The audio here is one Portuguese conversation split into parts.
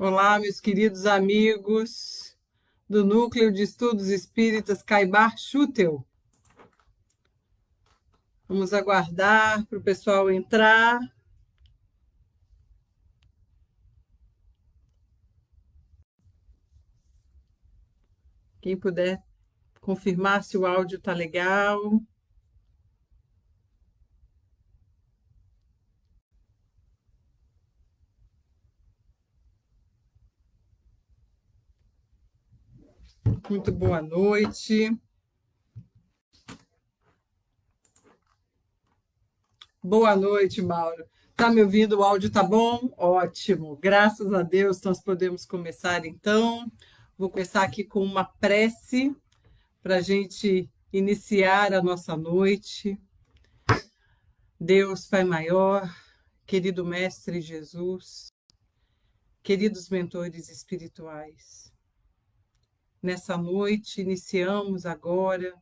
Olá, meus queridos amigos do Núcleo de Estudos Espíritas Caibar Schutel. Vamos aguardar para o pessoal entrar. Quem puder confirmar se o áudio está legal. Muito boa noite. Boa noite, Mauro. Tá me ouvindo? O áudio tá bom? Ótimo. Graças a Deus nós podemos começar então. Vou começar aqui com uma prece para a gente iniciar a nossa noite. Deus, Pai maior, querido Mestre Jesus, queridos mentores espirituais, nessa noite iniciamos agora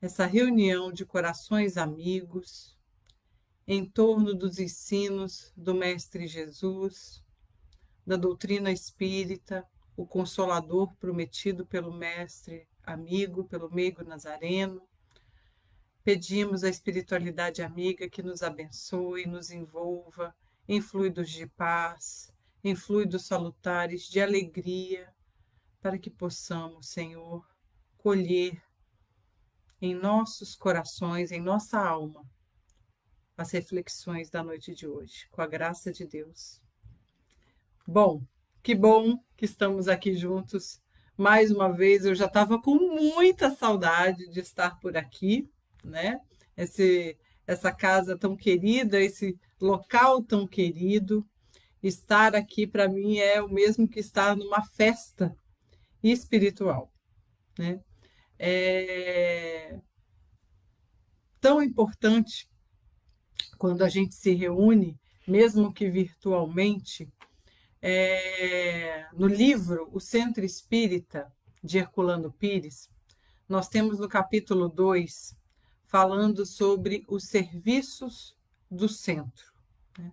essa reunião de corações amigos em torno dos ensinos do Mestre Jesus, da doutrina espírita, o Consolador prometido pelo Mestre amigo, pelo meigo Nazareno. Pedimos à espiritualidade amiga que nos abençoe, nos envolva em fluidos de paz, em fluidos salutares de alegria, para que possamos, Senhor, colher em nossos corações, em nossa alma, as reflexões da noite de hoje, com a graça de Deus. Bom que estamos aqui juntos. Mais uma vez, eu já estava com muita saudade de estar por aqui, né? Essa casa tão querida, esse local tão querido. Estar aqui, para mim, é o mesmo que estar numa festa espiritual, né? É tão importante quando a gente se reúne, mesmo que virtualmente. No livro O Centro Espírita, de Herculano Pires, nós temos no capítulo 2, falando sobre os serviços do centro, né?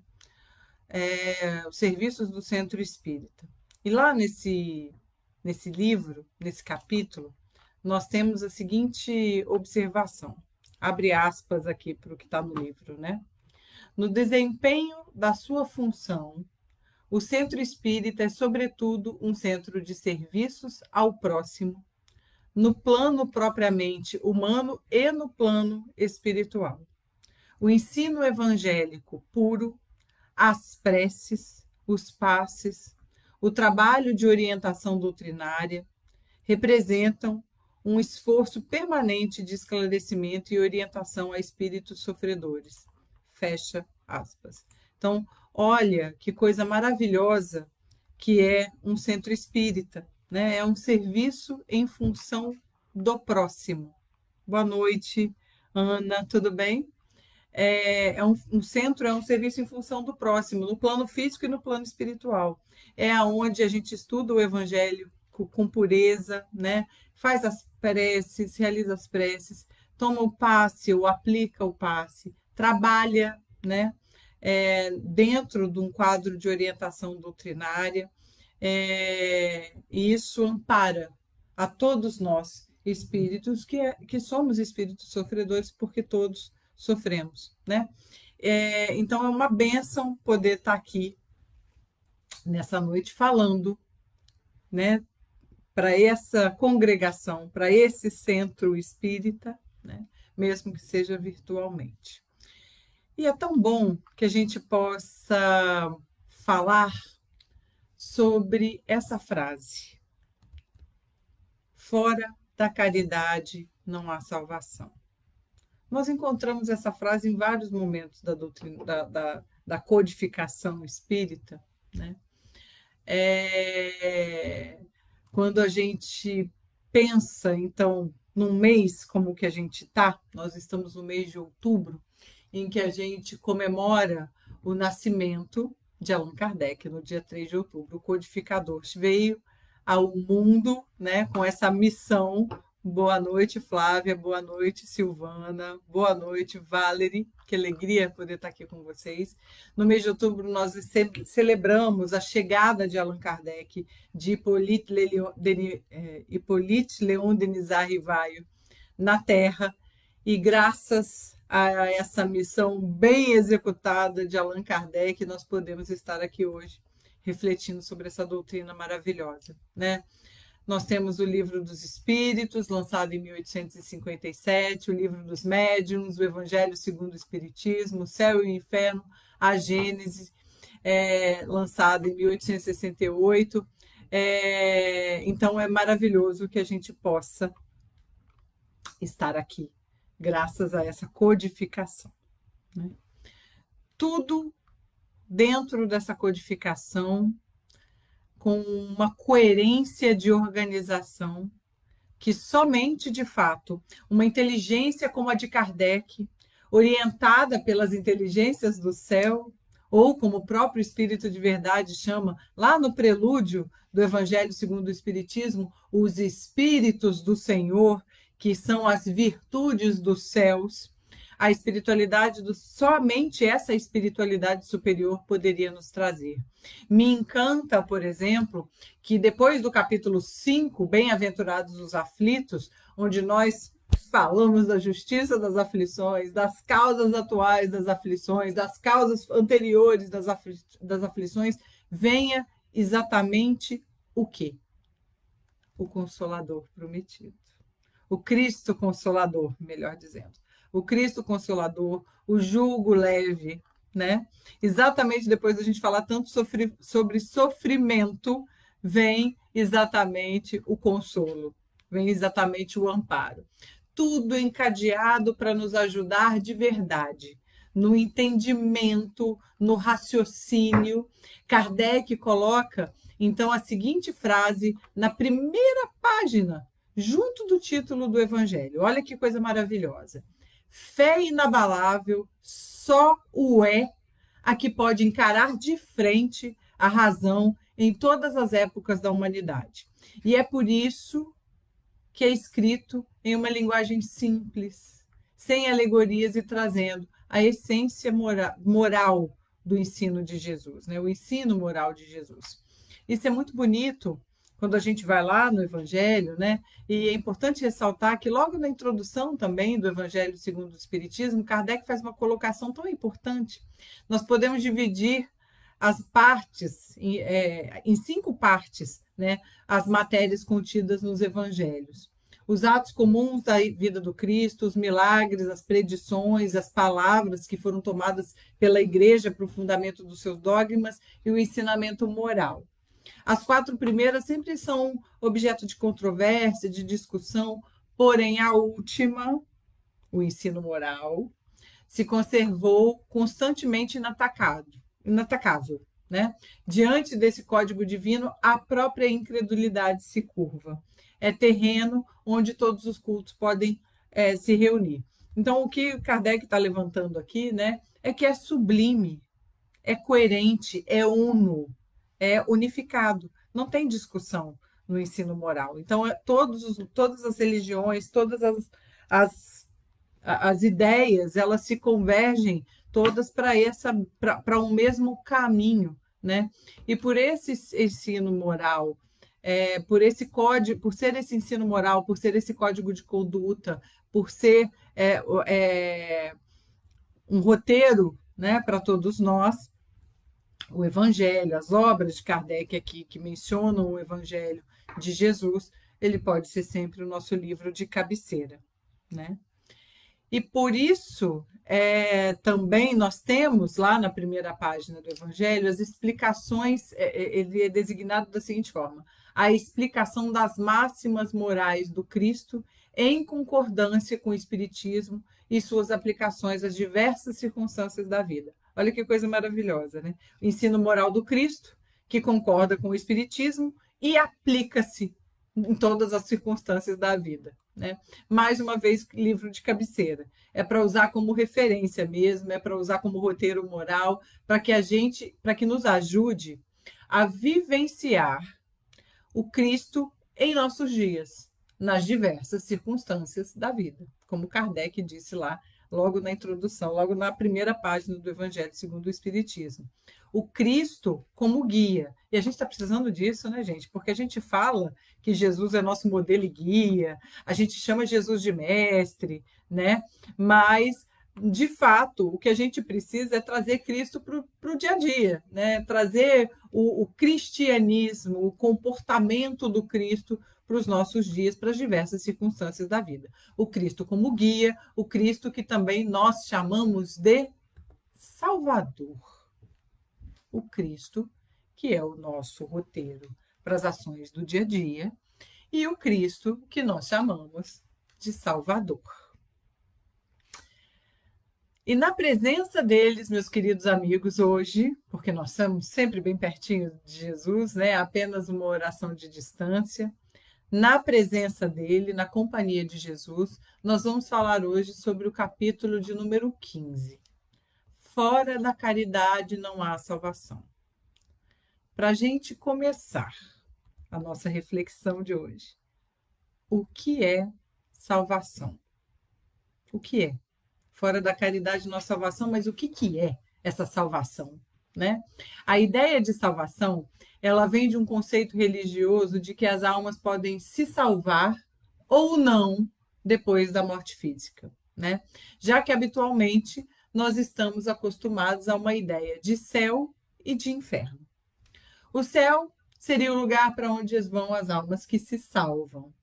Os serviços do Centro Espírita. E lá nesse livro, nesse capítulo, nós temos a seguinte observação. Abre aspas aqui para o que está no livro, né? No desempenho da sua função, o Centro Espírita é, sobretudo, um centro de serviços ao próximo, no plano propriamente humano e no plano espiritual. O ensino evangélico puro, as preces, os passes, o trabalho de orientação doutrinária representam um esforço permanente de esclarecimento e orientação a espíritos sofredores. Fecha aspas. Então, olha que coisa maravilhosa que é um centro espírita, né? É um serviço em função do próximo. Boa noite, Ana, tudo bem? Um centro é um serviço em função do próximo, no plano físico e no plano espiritual. É aonde a gente estuda o evangelho com pureza, né? Faz as preces, realiza as preces, toma o passe ou aplica o passe, trabalha, né? Dentro de um quadro de orientação doutrinária, e isso ampara a todos nós, espíritos, que somos espíritos sofredores, porque todos sofremos, né? Então, é uma bênção poder estar aqui nessa noite falando, né, para essa congregação, para esse centro espírita, né, mesmo que seja virtualmente. E é tão bom que a gente possa falar sobre essa frase: fora da caridade não há salvação. Nós encontramos essa frase em vários momentos da doutrina, da codificação espírita, né? Quando a gente pensa, então, num mês como o que a gente está, nós estamos no mês de outubro, em que a gente comemora o nascimento de Allan Kardec, no dia 3 de outubro. O codificador veio ao mundo, né, com essa missão Boa noite, Flávia. Boa noite, Silvana. Boa noite, Valerie. Que alegria poder estar aqui com vocês. No mês de outubro, nós celebramos a chegada de Allan Kardec, de Hippolyte Léon Denis Rivaio na Terra. E graças a essa missão bem executada de Allan Kardec, nós podemos estar aqui hoje refletindo sobre essa doutrina maravilhosa, né? Nós temos o Livro dos Espíritos, lançado em 1857, o Livro dos Médiuns, o Evangelho segundo o Espiritismo, o Céu e o Inferno, a Gênese, lançado em 1868. Então, é maravilhoso que a gente possa estar aqui, graças a essa codificação, né? Tudo dentro dessa codificação, com uma coerência de organização que somente, de fato, uma inteligência como a de Kardec, orientada pelas inteligências do céu, ou como o próprio Espírito de Verdade chama, lá no prelúdio do Evangelho segundo o Espiritismo, os Espíritos do Senhor, que são as virtudes dos céus, a espiritualidade, somente essa espiritualidade superior poderia nos trazer. Me encanta, por exemplo, que depois do capítulo 5, Bem-aventurados os aflitos, onde nós falamos da justiça das aflições, das causas atuais das aflições, das causas anteriores das aflições, venha exatamente o quê? O Consolador prometido. O Cristo Consolador, melhor dizendo. O Cristo Consolador, o jugo leve, né? Exatamente depois da gente falar tanto sobre sofrimento, vem exatamente o consolo, vem exatamente o amparo. Tudo encadeado para nos ajudar de verdade, no entendimento, no raciocínio. Kardec coloca, então, a seguinte frase na primeira página, junto do título do Evangelho. Olha que coisa maravilhosa. Fé inabalável só o é a que pode encarar de frente a razão em todas as épocas da humanidade. E é por isso que é escrito em uma linguagem simples, sem alegorias e trazendo a essência moral do ensino de Jesus, né? O ensino moral de Jesus. Isso é muito bonito quando a gente vai lá no Evangelho, né? E é importante ressaltar que logo na introdução também do Evangelho segundo o Espiritismo, Kardec faz uma colocação tão importante. Nós podemos dividir as partes em 5 partes, né? As matérias contidas nos Evangelhos. Os atos comuns da vida do Cristo, os milagres, as predições, as palavras que foram tomadas pela Igreja para o fundamento dos seus dogmas e o ensinamento moral. As 4 primeiras sempre são objeto de controvérsia, de discussão, porém a última, o ensino moral, se conservou constantemente inatacável, né? Diante desse código divino, a própria incredulidade se curva. É terreno onde todos os cultos podem se reunir. Então, o que Kardec está levantando aqui, né, é que é sublime, é coerente, é uno, é unificado, não tem discussão no ensino moral. Então, todas as religiões, todas as ideias, elas se convergem todas para um mesmo caminho, né? E por esse ensino moral, por esse código, por ser esse ensino moral, por ser esse código de conduta, por ser um roteiro, né, para todos nós, o Evangelho, as obras de Kardec aqui que mencionam o Evangelho de Jesus, ele pode ser sempre o nosso livro de cabeceira, né? E por isso, também nós temos lá na primeira página do Evangelho as explicações, ele é designado da seguinte forma: a explicação das máximas morais do Cristo em concordância com o Espiritismo e suas aplicações às diversas circunstâncias da vida. Olha que coisa maravilhosa, né? O ensino moral do Cristo, que concorda com o Espiritismo e aplica-se em todas as circunstâncias da vida, né? Mais uma vez, livro de cabeceira. É para usar como referência mesmo, é para usar como roteiro moral, para que nos ajude a vivenciar o Cristo em nossos dias, nas diversas circunstâncias da vida, como Kardec disse lá, logo na introdução, logo na primeira página do Evangelho segundo o Espiritismo. O Cristo como guia. E a gente está precisando disso, né, gente? Porque a gente fala que Jesus é nosso modelo e guia, a gente chama Jesus de mestre, né? Mas, de fato, o que a gente precisa é trazer Cristo para o dia a dia, né? Trazer o cristianismo, o comportamento do Cristo para os nossos dias, para as diversas circunstâncias da vida. O Cristo como guia, o Cristo que também nós chamamos de Salvador. O Cristo, que é o nosso roteiro para as ações do dia a dia, e o Cristo que nós chamamos de Salvador. E na presença deles, meus queridos amigos, hoje, porque nós estamos sempre bem pertinho de Jesus, né? Apenas uma oração de distância, na presença dele, na companhia de Jesus, nós vamos falar hoje sobre o capítulo de número 15. Fora da caridade não há salvação. Para a gente começar a nossa reflexão de hoje, o que é salvação? O que é? Fora da caridade não há salvação, mas o que é essa salvação, né? A ideia de salvação, ela vem de um conceito religioso de que as almas podem se salvar ou não depois da morte física, né? Já que habitualmente nós estamos acostumados a uma ideia de céu e de inferno. O céu seria o lugar para onde vão as almas que se salvam,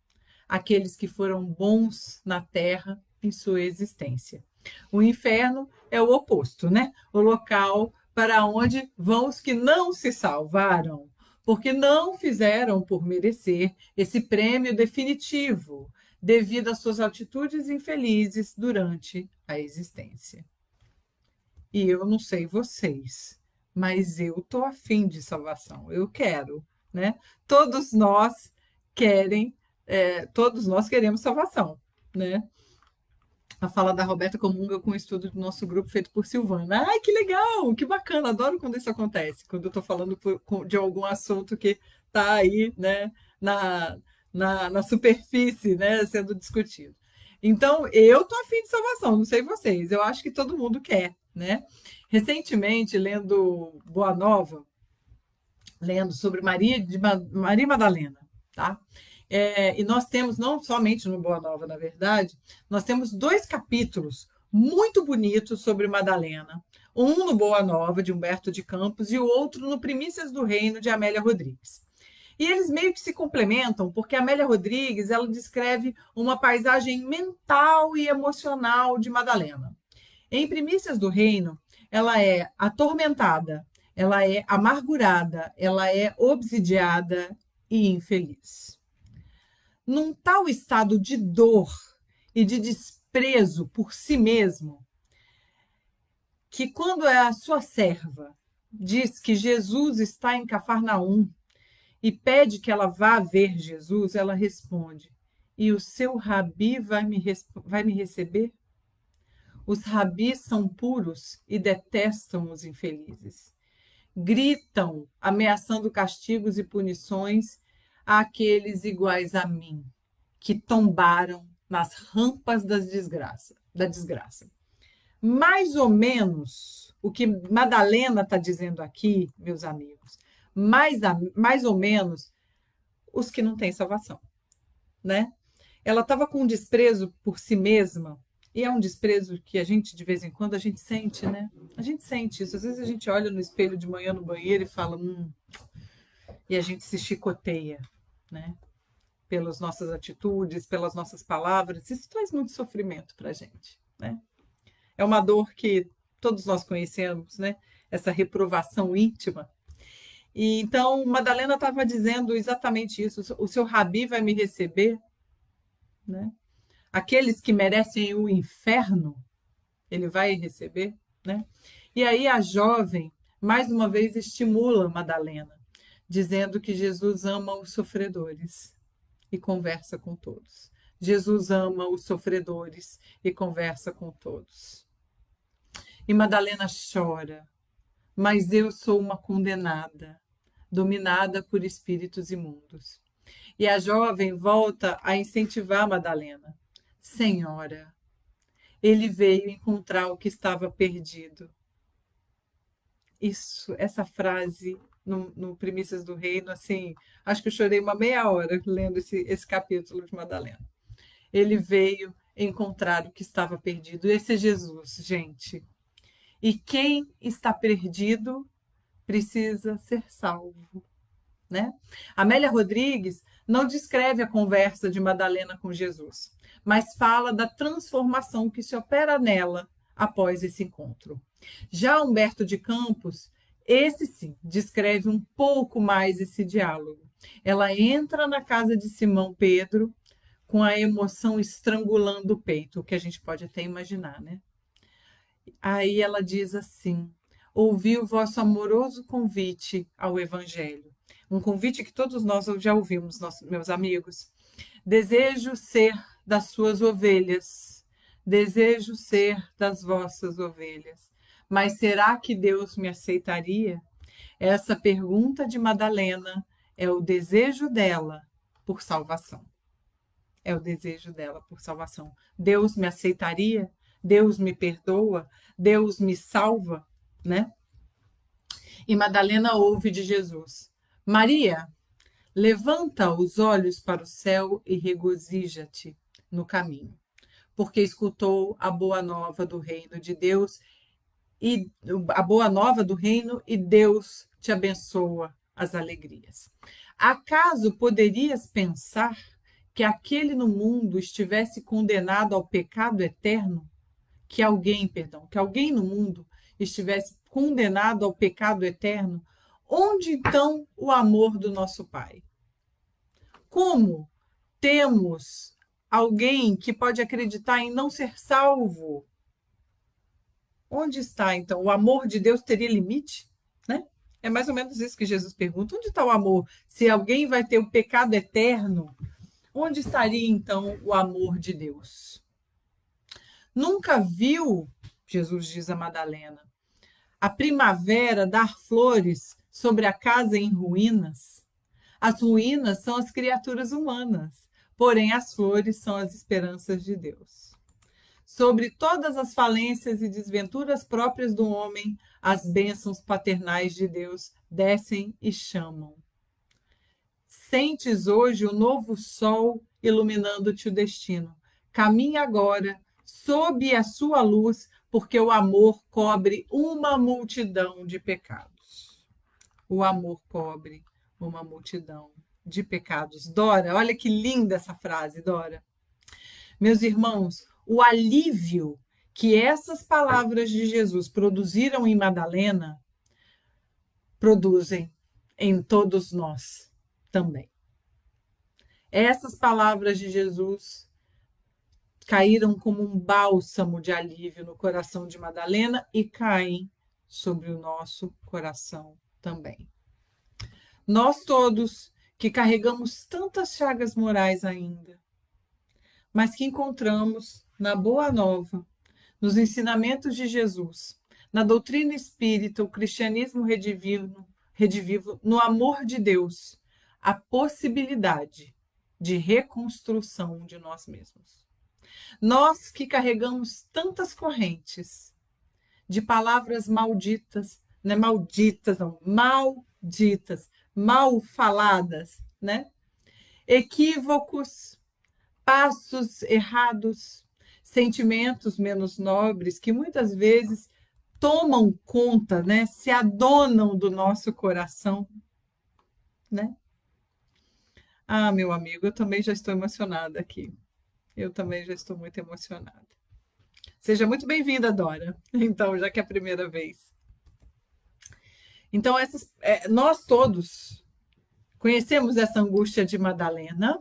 aqueles que foram bons na terra em sua existência. O inferno é o oposto, né? O local para onde vão os que não se salvaram, porque não fizeram por merecer esse prêmio definitivo, devido às suas atitudes infelizes durante a existência. E eu não sei vocês, mas eu estou afim de salvação, eu quero, né? Todos nós queremos salvação, né? A fala da Roberta comunga com o estudo do nosso grupo feito por Silvana. Ai, que legal, que bacana, adoro quando isso acontece, quando eu estou falando de algum assunto que está aí, né, na superfície, né, sendo discutido. Então, eu estou afim de salvação, não sei vocês, eu acho que todo mundo quer, né? Recentemente, lendo Boa Nova, lendo sobre Maria Madalena, tá? E nós temos, não somente no Boa Nova, na verdade, nós temos 2 capítulos muito bonitos sobre Madalena. Um no Boa Nova, de Humberto de Campos, e o outro no Primícias do Reino, de Amélia Rodrigues. E eles meio que se complementam, porque a Amélia Rodrigues ela descreve uma paisagem mental e emocional de Madalena. Em Primícias do Reino, ela é atormentada, ela é amargurada, ela é obsidiada e infeliz. Num tal estado de dor e de desprezo por si mesmo, que quando a sua serva diz que Jesus está em Cafarnaum e pede que ela vá ver Jesus, ela responde: e o seu rabi vai me receber? Os rabis são puros e detestam os infelizes. Gritam, ameaçando castigos e punições àqueles iguais a mim, que tombaram nas rampas da desgraça. Mais ou menos o que Madalena está dizendo aqui, meus amigos, mais ou menos os que não têm salvação, né? Ela estava com um desprezo por si mesma, e é um desprezo que a gente, de vez em quando, a gente sente, né? A gente sente isso. Às vezes a gente olha no espelho de manhã no banheiro e fala, e a gente se chicoteia, né? Pelas nossas atitudes, pelas nossas palavras. Isso traz muito sofrimento para a gente, né? É uma dor que todos nós conhecemos, né? Essa reprovação íntima. E então, Madalena estava dizendo exatamente isso. O seu rabi vai me receber, né? Aqueles que merecem o inferno, ele vai receber, né? E aí a jovem, mais uma vez, estimula Madalena, dizendo que Jesus ama os sofredores e conversa com todos. Jesus ama os sofredores e conversa com todos. E Madalena chora, mas eu sou uma condenada, dominada por espíritos imundos. E a jovem volta a incentivar Madalena. Senhora, ele veio encontrar o que estava perdido. Essa frase no Primícias do Reino, assim, acho que eu chorei uma meia hora lendo esse capítulo de Madalena. Ele veio encontrar o que estava perdido. Esse é Jesus, gente. E quem está perdido precisa ser salvo, né? Amélia Rodrigues não descreve a conversa de Madalena com Jesus, mas fala da transformação que se opera nela após esse encontro. Já Humberto de Campos, esse sim, descreve um pouco mais esse diálogo. Ela entra na casa de Simão Pedro com a emoção estrangulando o peito, o que a gente pode até imaginar, né? Aí ela diz assim: ouvi o vosso amoroso convite ao Evangelho. Um convite que todos nós já ouvimos, meus amigos. Desejo ser das suas ovelhas, desejo ser das vossas ovelhas. Mas será que Deus me aceitaria? Essa pergunta de Madalena é o desejo dela por salvação. É o desejo dela por salvação. Deus me aceitaria? Deus me perdoa? Deus me salva? Né? E Madalena ouve de Jesus: Maria, levanta os olhos para o céu e regozija-te no caminho, porque escutou a boa nova do reino de Deus e a boa nova do reino e Deus te abençoa as alegrias. Acaso poderias pensar que aquele no mundo estivesse condenado ao pecado eterno? Que alguém no mundo estivesse condenado ao pecado eterno? Onde então o amor do nosso Pai? Como temos alguém que pode acreditar em não ser salvo? Onde está, então? O amor de Deus teria limite? Né? É mais ou menos isso que Jesus pergunta. Onde está o amor? Se alguém vai ter o pecado eterno, onde estaria, então, o amor de Deus? Nunca viu, Jesus diz a Madalena, a primavera dar flores sobre a casa em ruínas? As ruínas são as criaturas humanas, porém as flores são as esperanças de Deus. Sobre todas as falências e desventuras próprias do homem, as bênçãos paternais de Deus descem e chamam. Sentes hoje o novo sol iluminando-te o destino. Caminha agora sob a sua luz, porque o amor cobre uma multidão de pecados. O amor cobre uma multidão de pecados. Dora, olha que linda essa frase, Dora. Meus irmãos, o alívio que essas palavras de Jesus produziram em Madalena, produzem em todos nós também. Essas palavras de Jesus caíram como um bálsamo de alívio no coração de Madalena e caem sobre o nosso coração também. Nós todos que carregamos tantas chagas morais ainda, mas que encontramos na Boa Nova, nos ensinamentos de Jesus, na doutrina espírita, o cristianismo redivivo, no amor de Deus, a possibilidade de reconstrução de nós mesmos. Nós que carregamos tantas correntes de palavras malditas, não é malditas, não, malditas, mal faladas, né? Equívocos, passos errados, sentimentos menos nobres que muitas vezes tomam conta, né? Se adonam do nosso coração, né? Ah, meu amigo, eu também já estou emocionada aqui. Eu também já estou muito emocionada. Seja muito bem-vinda, Dora. Então, já que é a primeira vez. Então, nós todos conhecemos essa angústia de Madalena.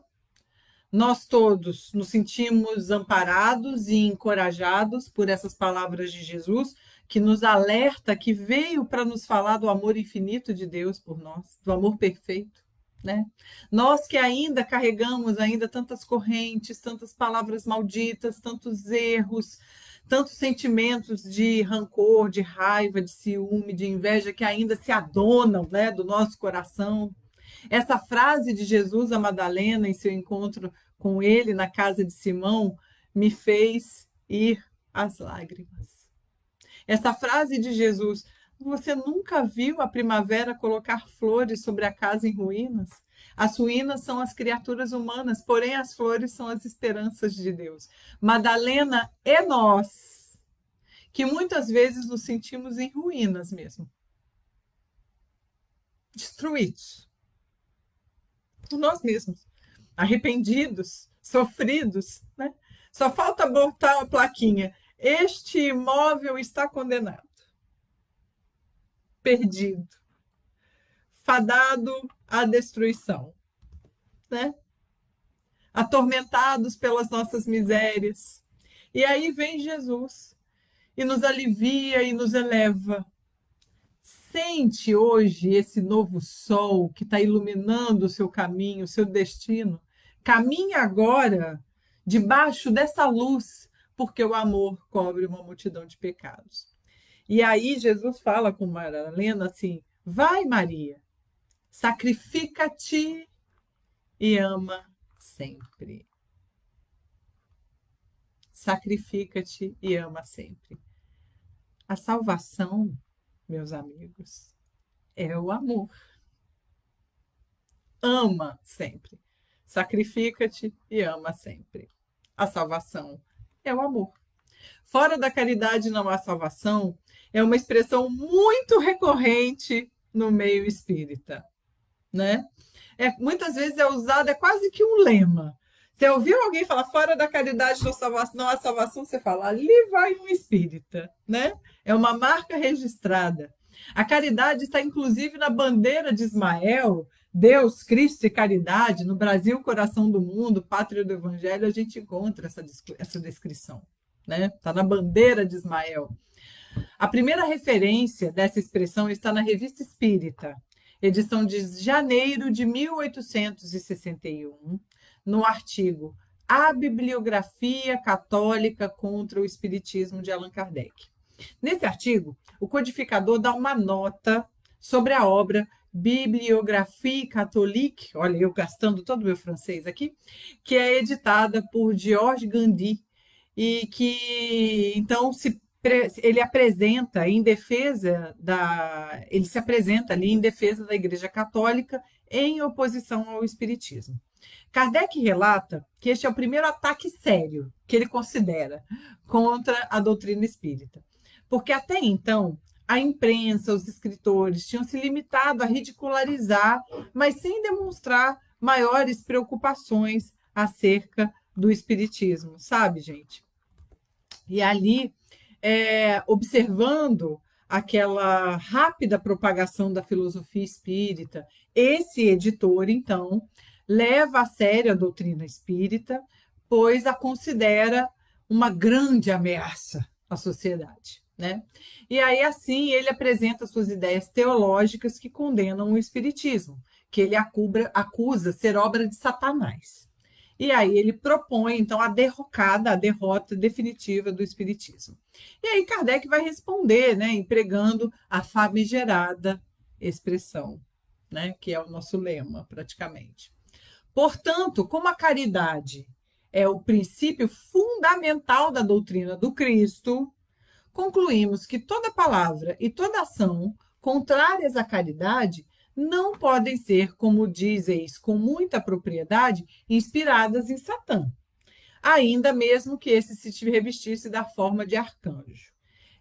Nós todos nos sentimos amparados e encorajados por essas palavras de Jesus, que nos alerta, que veio para nos falar do amor infinito de Deus por nós, do amor perfeito. Né? Nós que ainda carregamos tantas correntes, tantas palavras malditas, tantos erros, tantos sentimentos de rancor, de raiva, de ciúme, de inveja que ainda se adonam, né, do nosso coração. Essa frase de Jesus a Madalena em seu encontro com ele na casa de Simão me fez ir às lágrimas. Essa frase de Jesus: você nunca viu a primavera colocar flores sobre a casa em ruínas? As ruínas são as criaturas humanas, porém as flores são as esperanças de Deus. Madalena é nós, que muitas vezes nos sentimos em ruínas mesmo. Destruídos. Por nós mesmos. Arrependidos, sofridos, né? Só falta botar a plaquinha: este imóvel está condenado. Perdido. Fadado à destruição, né? Atormentados pelas nossas misérias. E aí vem Jesus e nos alivia e nos eleva. Sente hoje esse novo sol que está iluminando o seu caminho, o seu destino. Caminhe agora debaixo dessa luz, porque o amor cobre uma multidão de pecados. E aí Jesus fala com Madalena assim: vai, Maria, sacrifica-te e ama sempre. Sacrifica-te e ama sempre. A salvação, meus amigos, é o amor. Ama sempre. Sacrifica-te e ama sempre. A salvação é o amor. Fora da caridade não há salvação é uma expressão muito recorrente no meio espírita, né? Muitas vezes é usada, é quase que um lema. Você ouviu alguém falar fora da caridade não há salvação, você fala, ali vai um espírita, né? É uma marca registrada. A caridade está inclusive na bandeira de Ismael, Deus, Cristo e caridade. No Brasil, coração do mundo, pátria do evangelho, a gente encontra essa descrição, né? Está na bandeira de Ismael. A primeira referência dessa expressão está na Revista Espírita, edição de janeiro de 1861, no artigo A Bibliografia Católica contra o Espiritismo, de Allan Kardec. Nesse artigo, o codificador dá uma nota sobre a obra Bibliographie Catholique, olha, eu gastando todo o meu francês aqui, que é editada por Georges Gandy, e que, então, ele apresenta em defesa ele se apresenta ali em defesa da Igreja Católica em oposição ao Espiritismo. Kardec relata que este é o primeiro ataque sério que ele considera contra a doutrina espírita, porque até então a imprensa, os escritores tinham se limitado a ridicularizar, mas sem demonstrar maiores preocupações acerca do espiritismo, sabe, gente? E ali, observando aquela rápida propagação da filosofia espírita, esse editor, então, leva a sério a doutrina espírita, pois a considera uma grande ameaça à sociedade, né? E aí, assim, ele apresenta suas ideias teológicas que condenam o espiritismo, que ele acusa ser obra de Satanás. E aí ele propõe, então, a derrota definitiva do espiritismo. E aí Kardec vai responder, né, empregando a famigerada expressão, né, que é o nosso lema, praticamente. Portanto, como a caridade é o princípio fundamental da doutrina do Cristo, concluímos que toda palavra e toda ação contrárias à caridade não podem ser, como dizeis com muita propriedade, inspiradas em Satã, ainda mesmo que esse se revestisse da forma de arcanjo.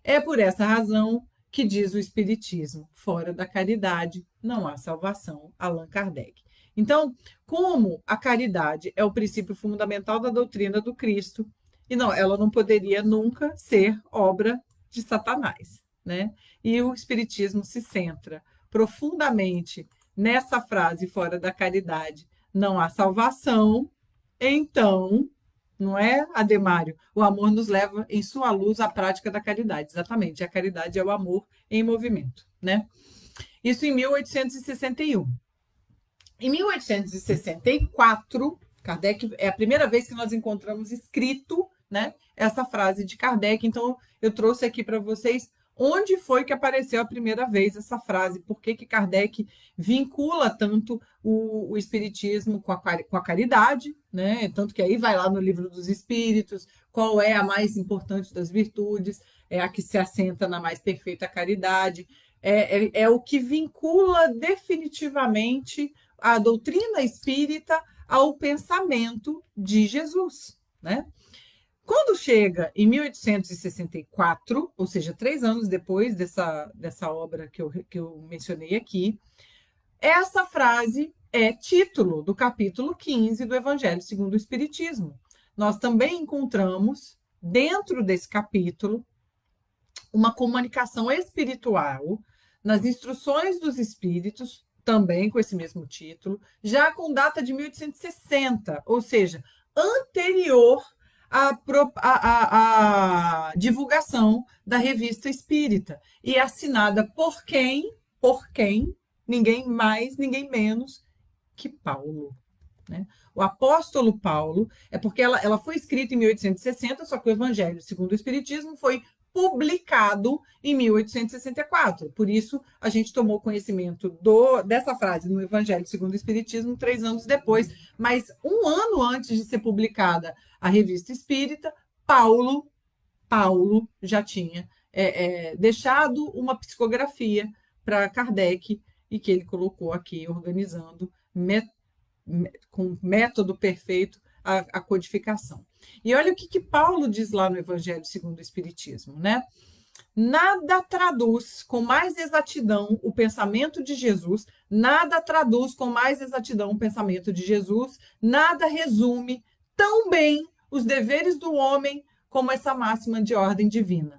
É por essa razão que diz o Espiritismo: fora da caridade não há salvação, Allan Kardec. Então, como a caridade é o princípio fundamental da doutrina do Cristo, e ela não poderia nunca ser obra de Satanás, né? E o Espiritismo se centra profundamente nessa frase: fora da caridade não há salvação. Então, não é, Ademário? O amor nos leva em sua luz à prática da caridade. Exatamente, a caridade é o amor em movimento, né? Isso em 1861. Em 1864, Kardec, é a primeira vez que nós encontramos escrito, né, essa frase de Kardec. Então, eu trouxe aqui para vocês onde foi que apareceu a primeira vez essa frase, por que Kardec vincula tanto o espiritismo com a caridade, né? Tanto que aí vai lá no Livro dos Espíritos, qual é a mais importante das virtudes, é a que se assenta na mais perfeita caridade, é o que vincula definitivamente a doutrina espírita ao pensamento de Jesus, né? Quando chega em 1864, ou seja, 3 anos depois dessa obra que eu mencionei aqui, essa frase é título do capítulo 15 do Evangelho segundo o Espiritismo. Nós também encontramos, dentro desse capítulo, uma comunicação espiritual nas instruções dos Espíritos, também com esse mesmo título, já com data de 1860, ou seja, anterior a divulgação da Revista Espírita e assinada por quem? Ninguém mais, ninguém menos que Paulo, né? O apóstolo Paulo, porque ela foi escrita em 1860, só que o Evangelho segundo o Espiritismo foi publicado em 1864. Por isso, a gente tomou conhecimento dessa frase no Evangelho segundo o Espiritismo 3 anos depois, mas 1 ano antes de ser publicada a Revista Espírita, Paulo já tinha deixado uma psicografia para Kardec e que ele colocou aqui, organizando com método perfeito a codificação. E olha o que Paulo diz lá no Evangelho segundo o Espiritismo, né? Nada traduz com mais exatidão o pensamento de Jesus, nada traduz com mais exatidão o pensamento de Jesus, nada resume tão bem os deveres do homem como essa máxima de ordem divina.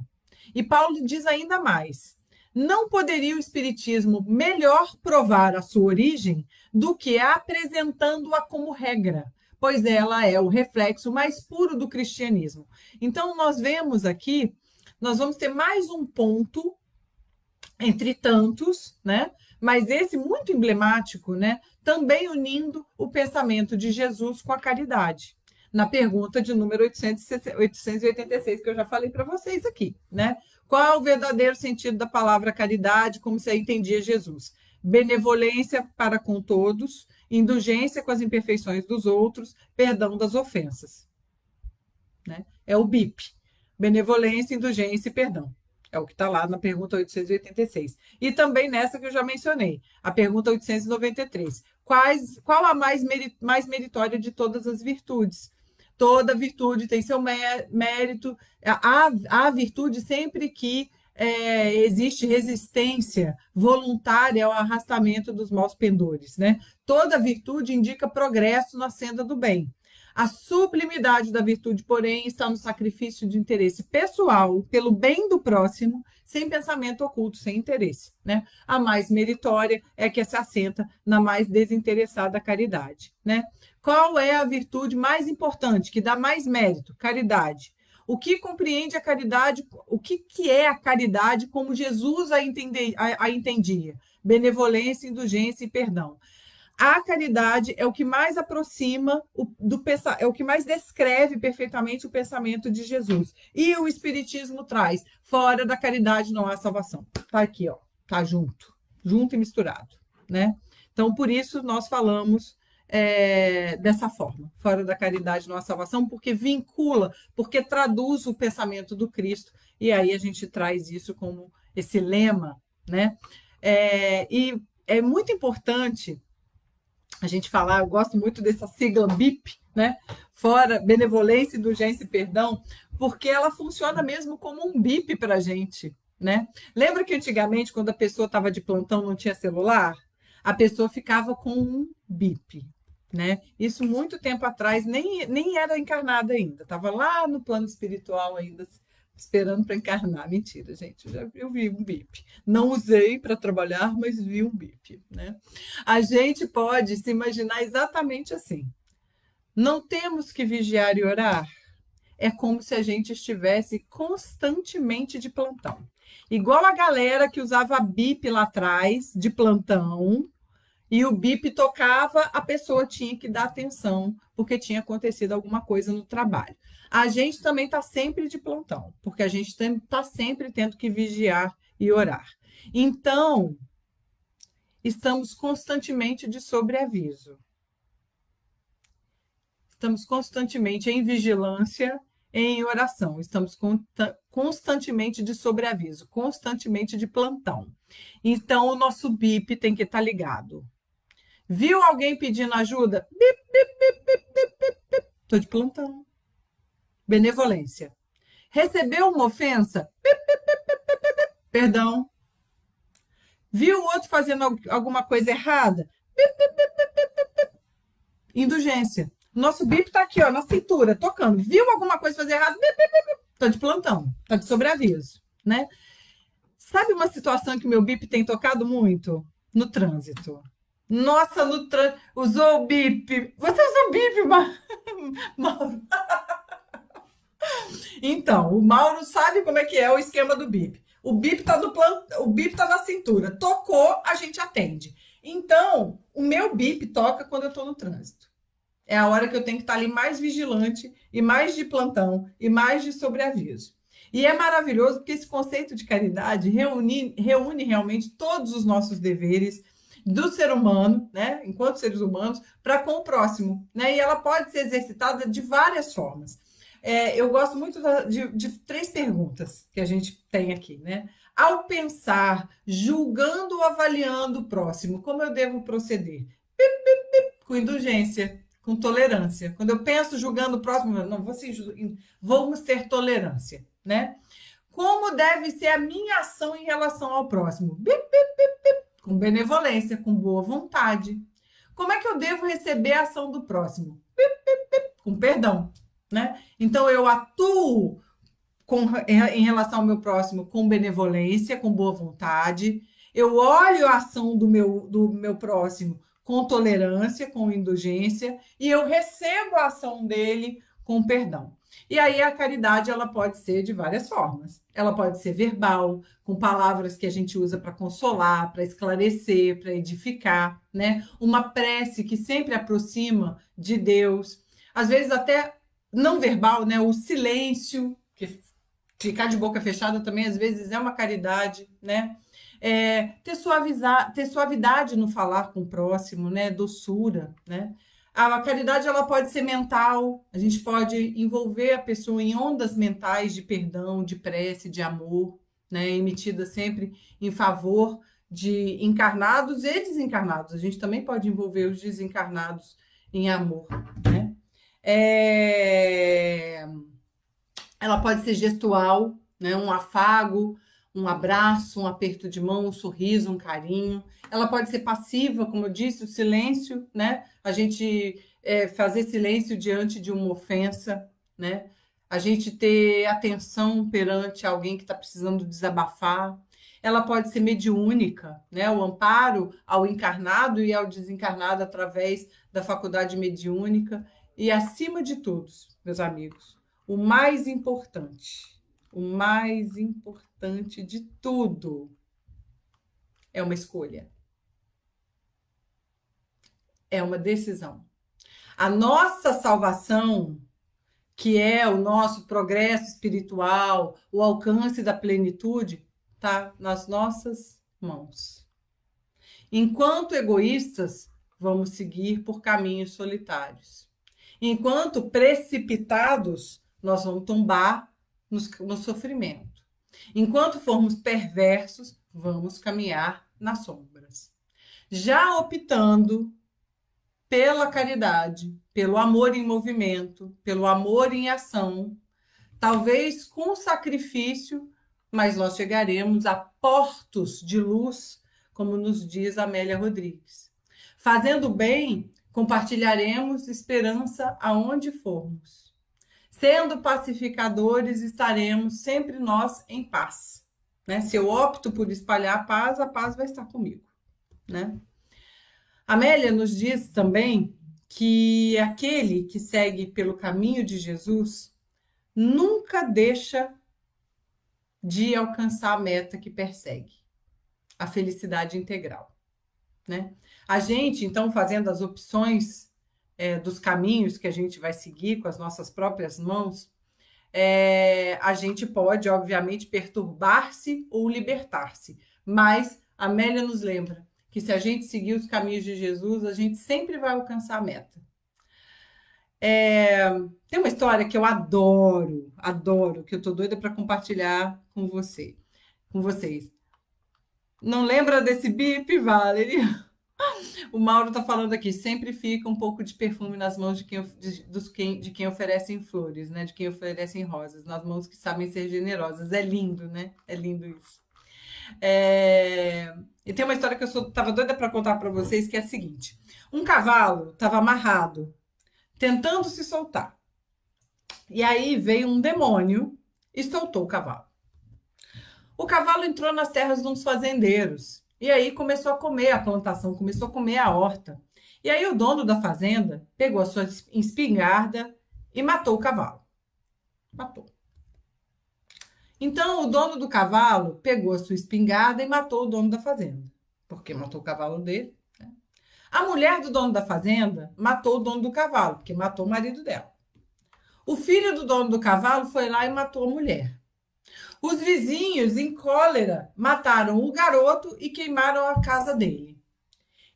E Paulo diz ainda mais: não poderia o Espiritismo melhor provar a sua origem do que apresentando-a como regra, pois ela é o reflexo mais puro do cristianismo. Então, nós vemos aqui, nós vamos ter mais um ponto, entre tantos, né? Mas esse muito emblemático, né? Também unindo o pensamento de Jesus com a caridade. Na pergunta de número 886, que eu já falei para vocês aqui, né? Qual o verdadeiro sentido da palavra caridade, como se a entendia Jesus? Benevolência para com todos, indulgência com as imperfeições dos outros, perdão das ofensas. Né? É o BIP. Benevolência, indulgência e perdão. É o que está lá na pergunta 886. E também nessa que eu já mencionei, a pergunta 893. Qual a mais meritória de todas as virtudes? Toda virtude tem seu mérito. Há virtude sempre que existe resistência voluntária ao arrastamento dos maus pendores, né? Toda virtude indica progresso na senda do bem. A sublimidade da virtude, porém, está no sacrifício de interesse pessoal pelo bem do próximo, sem pensamento oculto, sem interesse, né? A mais meritória é que se assenta na mais desinteressada caridade, né? Qual é a virtude mais importante, que dá mais mérito? Caridade. O que compreende a caridade? O que é a caridade como Jesus a entendia? Benevolência, indulgência e perdão. A caridade é o que mais aproxima é o que mais descreve perfeitamente o pensamento de Jesus. E o Espiritismo traz: fora da caridade não há salvação. Está aqui, ó, tá junto e misturado, né? Então, por isso nós falamos dessa forma: fora da caridade não há salvação, porque vincula, porque traduz o pensamento do Cristo, e aí a gente traz isso como esse lema, né? E é muito importante a gente falar, eu gosto muito dessa sigla BIP, né? Fora benevolência, indulgência e perdão, porque ela funciona mesmo como um BIP para a gente, né? Lembra que antigamente, quando a pessoa estava de plantão, não tinha celular? A pessoa ficava com um BIP, né? Isso muito tempo atrás, nem era encarnada ainda, estava lá no plano espiritual ainda, esperando para encarnar. Mentira, gente, eu vi um BIP. Não usei para trabalhar, mas vi um BIP, né? A gente pode se imaginar exatamente assim. Não temos que vigiar e orar. É como se a gente estivesse constantemente de plantão. Igual a galera que usava BIP lá atrás, de plantão, e o bip tocava, a pessoa tinha que dar atenção, porque tinha acontecido alguma coisa no trabalho. A gente também está sempre de plantão, porque a gente está sempre tendo que vigiar e orar. Então, estamos constantemente de sobreaviso. Estamos constantemente em vigilância, em oração. Estamos constantemente de sobreaviso, constantemente de plantão. Então, o nosso bip tem que estar ligado. Viu alguém pedindo ajuda? Bip, bip, bip, bip, bip, bip, bip. Tô de plantão. Benevolência. Recebeu uma ofensa? Bip, bip, bip, bip, bip, bip. Perdão. Viu o outro fazendo alguma coisa errada? Bip, bip, bip, bip, bip, bip. Indulgência. Nosso bip tá aqui, ó, na cintura, tocando. Viu alguma coisa fazer errado? Bip, bip, bip, bip. Tô de plantão. Tá de sobreaviso, né? Sabe uma situação que o meu bip tem tocado muito? No trânsito. Nossa, no trânsito. Usou o bip. Você usou o bip, Mauro? Então, o Mauro sabe como é que é o esquema do bip. O bip tá o bip tá na cintura. Tocou, a gente atende. Então, o meu bip toca quando eu tô no trânsito. É a hora que eu tenho que estar ali mais vigilante e mais de plantão e mais de sobreaviso. E é maravilhoso porque esse conceito de caridade reúne realmente todos os nossos deveres do ser humano, né, enquanto seres humanos, para com o próximo, né? E ela pode ser exercitada de várias formas. Eu gosto muito de 3 perguntas que a gente tem aqui, né? Ao pensar, julgando ou avaliando o próximo, como eu devo proceder? Pip, pip, pip, com indulgência, com tolerância. Quando eu penso julgando o próximo, não, vamos ter tolerância, né? Como deve ser a minha ação em relação ao próximo? Bip, bip, bip, bip, com benevolência, com boa vontade. Como é que eu devo receber a ação do próximo? Bip, bip, bip, com perdão, né? Então eu atuo em relação ao meu próximo com benevolência, com boa vontade. Eu olho a ação do meu próximo com tolerância, com indulgência, e eu recebo a ação dele com perdão. E aí a caridade ela pode ser de várias formas. Ela pode ser verbal, com palavras que a gente usa para consolar, para esclarecer, para edificar, né? Uma prece que sempre aproxima de Deus. Às vezes até não verbal, né? O silêncio, que ficar de boca fechada também às vezes é uma caridade, né? Ter suavidade no falar com o próximo, né? Doçura, né? A caridade ela pode ser mental, a gente pode envolver a pessoa em ondas mentais de perdão, de prece, de amor, né? Emitida sempre em favor de encarnados e desencarnados. A gente também pode envolver os desencarnados em amor, né? Ela pode ser gestual, né? Um afago, um abraço, um aperto de mão, um sorriso, um carinho. Ela pode ser passiva, como eu disse, o silêncio, né? A gente fazer silêncio diante de uma ofensa, né? A gente ter atenção perante alguém que está precisando desabafar. Ela pode ser mediúnica, né? O amparo ao encarnado e ao desencarnado através da faculdade mediúnica. E, acima de tudo, meus amigos, o mais importante de tudo é uma escolha. É uma decisão. A nossa salvação, que é o nosso progresso espiritual, o alcance da plenitude, está nas nossas mãos. Enquanto egoístas, vamos seguir por caminhos solitários. Enquanto precipitados, nós vamos tombar no sofrimento. Enquanto formos perversos, vamos caminhar nas sombras. Já optando pela caridade, pelo amor em movimento, pelo amor em ação, talvez com sacrifício, mas nós chegaremos a portos de luz, como nos diz Amélia Rodrigues. Fazendo bem, compartilharemos esperança aonde formos. Sendo pacificadores, estaremos sempre nós em paz, né? Se eu opto por espalhar a paz vai estar comigo, né? Amélia nos diz também que aquele que segue pelo caminho de Jesus nunca deixa de alcançar a meta que persegue, a felicidade integral, né? A gente, então, fazendo as opções dos caminhos que a gente vai seguir com as nossas próprias mãos, a gente pode, obviamente, perturbar-se ou libertar-se. Mas a Amélia nos lembra que se a gente seguir os caminhos de Jesus, a gente sempre vai alcançar a meta. Tem uma história que eu adoro, que eu tô doida para compartilhar com vocês. Não lembra desse bip, Valerie? O Mauro está falando aqui, sempre fica um pouco de perfume nas mãos de quem oferecem flores, né? De quem oferecem rosas, nas mãos que sabem ser generosas. É lindo, né? É lindo isso. E tem uma história que eu estava doida para contar para vocês, que é a seguinte. Um cavalo estava amarrado, tentando se soltar. E aí veio um demônio e soltou o cavalo. O cavalo entrou nas terras de uns fazendeiros. E aí começou a comer a plantação, começou a comer a horta. E aí o dono da fazenda pegou a sua espingarda e matou o cavalo. Matou. Então o dono do cavalo pegou a sua espingarda e matou o dono da fazenda. Porque matou o cavalo dele. Né? A mulher do dono da fazenda matou o dono do cavalo, porque matou o marido dela. O filho do dono do cavalo foi lá e matou a mulher. Os vizinhos, em cólera, mataram o garoto e queimaram a casa dele.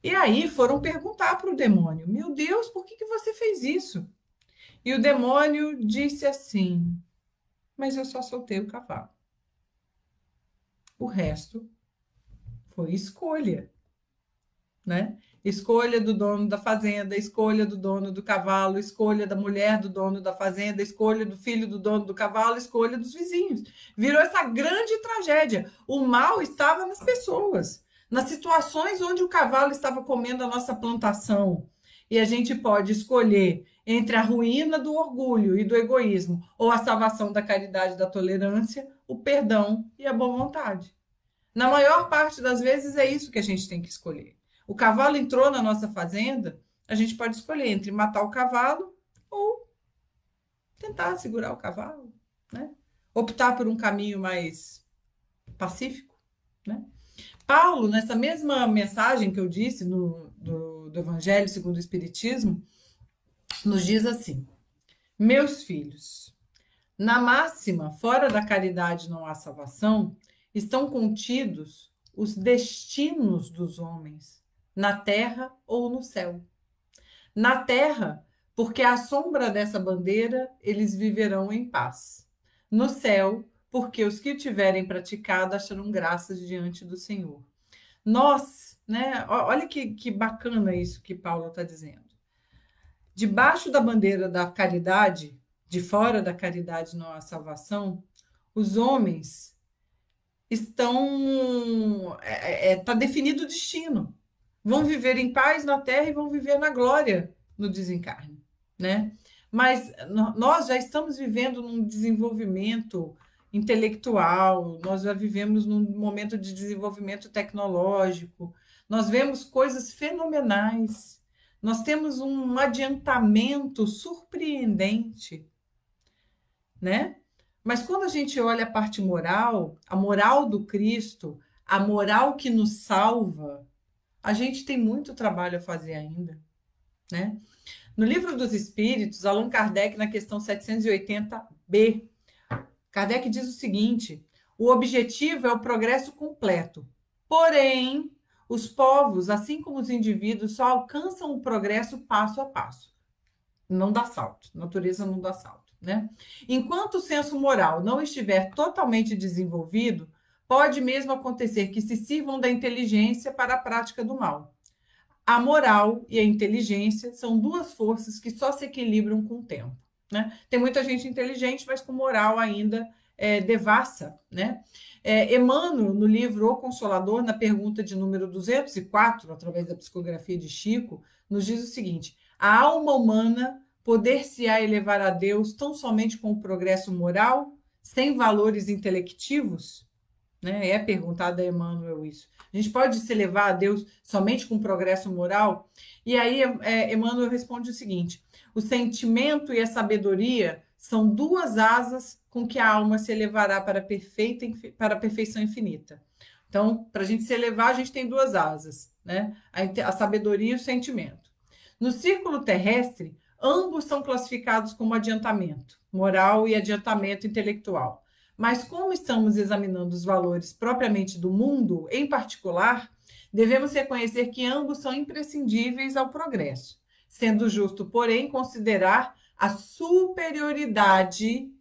E aí foram perguntar para o demônio: meu Deus, por que você fez isso? E o demônio disse assim: mas eu só soltei o cavalo. O resto foi escolha, né? Escolha do dono da fazenda, escolha do dono do cavalo, escolha da mulher do dono da fazenda, escolha do filho do dono do cavalo, escolha dos vizinhos. Virou essa grande tragédia. O mal estava nas pessoas, nas situações onde o cavalo estava comendo a nossa plantação. E a gente pode escolher entre a ruína do orgulho e do egoísmo ou a salvação da caridade e da tolerância, o perdão e a boa vontade. Na maior parte das vezes é isso que a gente tem que escolher. O cavalo entrou na nossa fazenda, a gente pode escolher entre matar o cavalo ou tentar segurar o cavalo, né? Optar por um caminho mais pacífico, né? Paulo, nessa mesma mensagem que eu disse do Evangelho segundo o Espiritismo, nos diz assim: meus filhos, na máxima, fora da caridade não há salvação, estão contidos os destinos dos homens, na terra ou no céu. Na terra, porque à sombra dessa bandeira eles viverão em paz. No céu, porque os que tiverem praticado acharão graças diante do Senhor. Nós, né? Olha que bacana isso que Paulo está dizendo. Debaixo da bandeira da caridade, de fora da caridade não há salvação, os homens estão... Está definido o destino. Vão viver em paz na terra e vão viver na glória no desencarne, né? Mas nós já estamos vivendo num desenvolvimento intelectual, nós já vivemos num momento de desenvolvimento tecnológico, nós vemos coisas fenomenais, nós temos um adiantamento surpreendente, né? Mas quando a gente olha a parte moral, a moral do Cristo, a moral que nos salva, a gente tem muito trabalho a fazer ainda, né? No Livro dos Espíritos, Allan Kardec, na questão 780b, Kardec diz o seguinte: o objetivo é o progresso completo. Porém, os povos, assim como os indivíduos, só alcançam o progresso passo a passo. Não dá salto. A natureza não dá salto, né? Enquanto o senso moral não estiver totalmente desenvolvido, pode mesmo acontecer que se sirvam da inteligência para a prática do mal. A moral e a inteligência são duas forças que só se equilibram com o tempo, né? Tem muita gente inteligente, mas com moral ainda devassa, né? Emmanuel, no livro O Consolador, na pergunta de número 204, através da psicografia de Chico, nos diz o seguinte: a alma humana poder-se-á elevar a Deus tão somente com o progresso moral, sem valores intelectivos? Né? É perguntado a Emmanuel isso. A gente pode se elevar a Deus somente com progresso moral? E aí Emmanuel responde o seguinte: o sentimento e a sabedoria são duas asas com que a alma se elevará para a perfeição infinita. Então, para a gente se elevar, a gente tem duas asas, né? A sabedoria e o sentimento. No círculo terrestre, ambos são classificados como adiantamento moral e adiantamento intelectual. Mas como estamos examinando os valores propriamente do mundo, em particular, devemos reconhecer que ambos são imprescindíveis ao progresso, sendo justo, porém, considerar a superioridade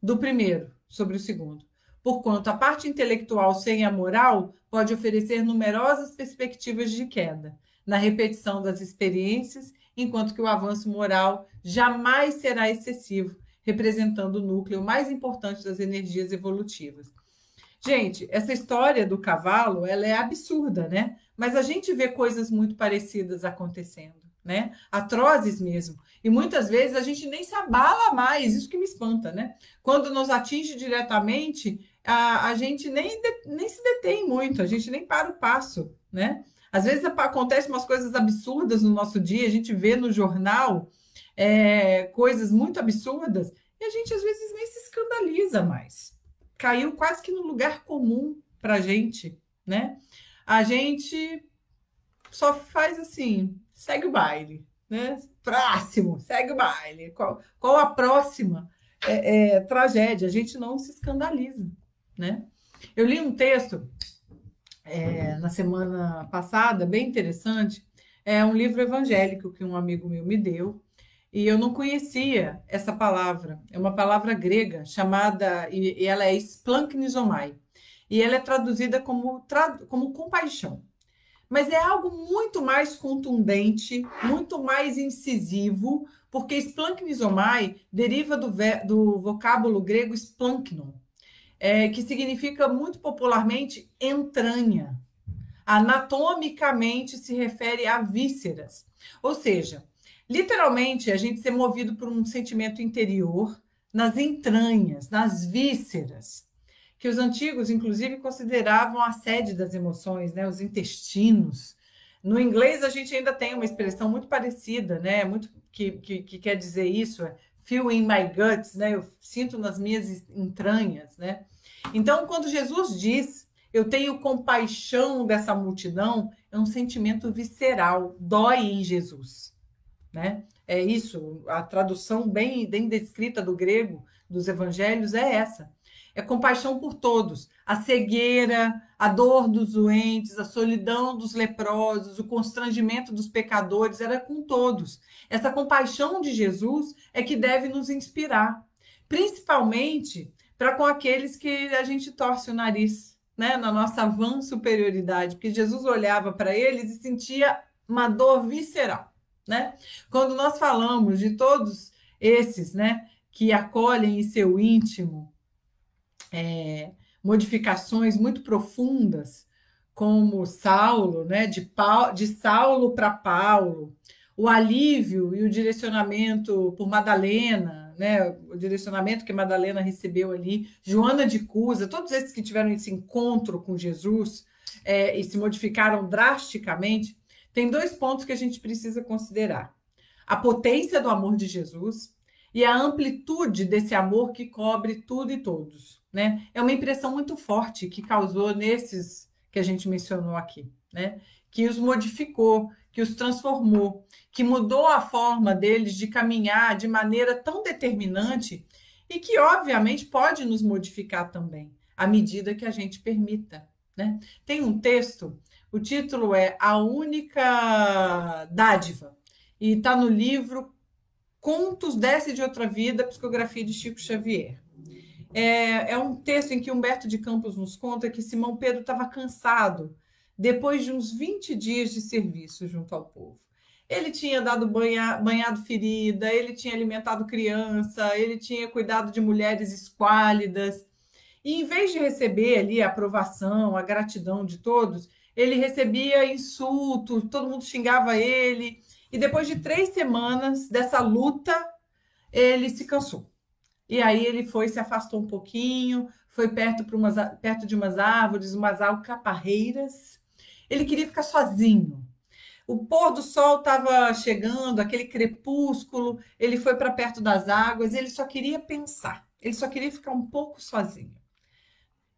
do primeiro sobre o segundo, porquanto a parte intelectual sem a moral pode oferecer numerosas perspectivas de queda na repetição das experiências, enquanto que o avanço moral jamais será excessivo, representando o núcleo mais importante das energias evolutivas. Gente, essa história do cavalo, ela é absurda, né? Mas a gente vê coisas muito parecidas acontecendo, né? Atrozes mesmo. E muitas vezes a gente nem se abala mais, isso que me espanta, né? Quando nos atinge diretamente, a gente nem se detém muito, a gente nem para o passo, né? Às vezes acontecem umas coisas absurdas no nosso dia, a gente vê no jornal coisas muito absurdas e a gente às vezes nem se escandaliza mais. Caiu quase que no lugar comum para a gente, né? A gente só faz assim, segue o baile, né? Próximo, segue o baile. Qual a próxima tragédia? A gente não se escandaliza, né? Eu li um texto na semana passada, bem interessante, é um livro evangélico que um amigo meu me deu, e eu não conhecia essa palavra. É uma palavra grega chamada, e ela é splanchnizomai, e ela é traduzida como compaixão. Mas é algo muito mais contundente, muito mais incisivo, porque splanchnizomai deriva do vocábulo grego splanknon, que significa muito popularmente entranha. Anatomicamente se refere a vísceras. Ou seja, literalmente a gente ser movido por um sentimento interior, nas entranhas, nas vísceras, que os antigos, inclusive, consideravam a sede das emoções, né? Os intestinos. No inglês, a gente ainda tem uma expressão muito parecida, né? Que quer dizer isso, feel in my guts, né? Eu sinto nas minhas entranhas, né? Então, quando Jesus diz, eu tenho compaixão dessa multidão, é um sentimento visceral, dói em Jesus, né? É isso, a tradução bem descrita do grego, dos evangelhos, é essa. É compaixão por todos, a cegueira, a dor dos doentes, a solidão dos leprosos, o constrangimento dos pecadores, era com todos. Essa compaixão de Jesus é que deve nos inspirar, principalmente para com aqueles que a gente torce o nariz, né? Na nossa vã superioridade, porque Jesus olhava para eles e sentia uma dor visceral, né? Quando nós falamos de todos esses, né, que acolhem em seu íntimo modificações muito profundas, como Saulo, né, de Saulo para Paulo, o alívio e o direcionamento por Madalena, né, o direcionamento que Madalena recebeu ali, Joana de Cusa, todos esses que tiveram esse encontro com Jesus e se modificaram drasticamente, tem dois pontos que a gente precisa considerar: a potência do amor de Jesus e a amplitude desse amor que cobre tudo e todos, né? É uma impressão muito forte que causou nesses que a gente mencionou aqui, né? Que os modificou, que os transformou, que mudou a forma deles de caminhar de maneira tão determinante e que, obviamente, pode nos modificar também, à medida que a gente permita, né? Tem um texto, o título é A Única Dádiva, e está no livro Contos dessa e de Outra Vida, Psicografia de Chico Xavier. É um texto em que Humberto de Campos nos conta que Simão Pedro estava cansado depois de uns 20 dias de serviço junto ao povo. Ele tinha dado banhado ferida, ele tinha alimentado criança, ele tinha cuidado de mulheres esquálidas. E em vez de receber ali a aprovação, a gratidão de todos, ele recebia insultos, todo mundo xingava ele. E depois de 3 semanas dessa luta, ele se cansou. E aí ele se afastou um pouquinho, foi perto de umas árvores, umas alcaparreiras. Ele queria ficar sozinho. O pôr do sol estava chegando, aquele crepúsculo, ele foi para perto das águas, ele só queria pensar, ele só queria ficar um pouco sozinho.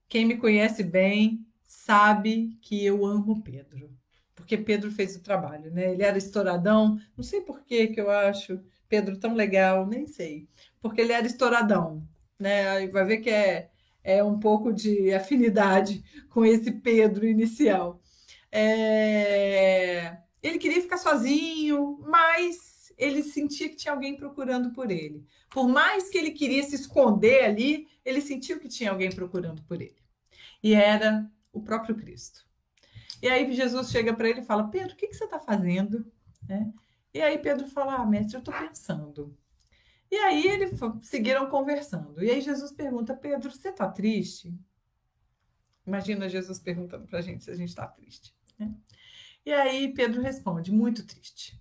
Quem me conhece bem sabe que eu amo Pedro. Porque Pedro fez o trabalho, né? Ele era estouradão. Não sei por que eu acho Pedro tão legal, nem sei. Porque ele era estouradão, né? Aí vai ver que é um pouco de afinidade com esse Pedro inicial. Ele queria ficar sozinho, mas ele sentia que tinha alguém procurando por ele. Por mais que ele queria se esconder ali, ele sentiu que tinha alguém procurando por ele. E era o próprio Cristo. E aí Jesus chega para ele e fala: Pedro, o que você está fazendo? Né? E aí Pedro fala: mestre, eu estou pensando. E aí eles seguiram conversando. E aí Jesus pergunta: Pedro, você está triste? Imagina Jesus perguntando para a gente se a gente está triste. Né? E aí Pedro responde: muito triste.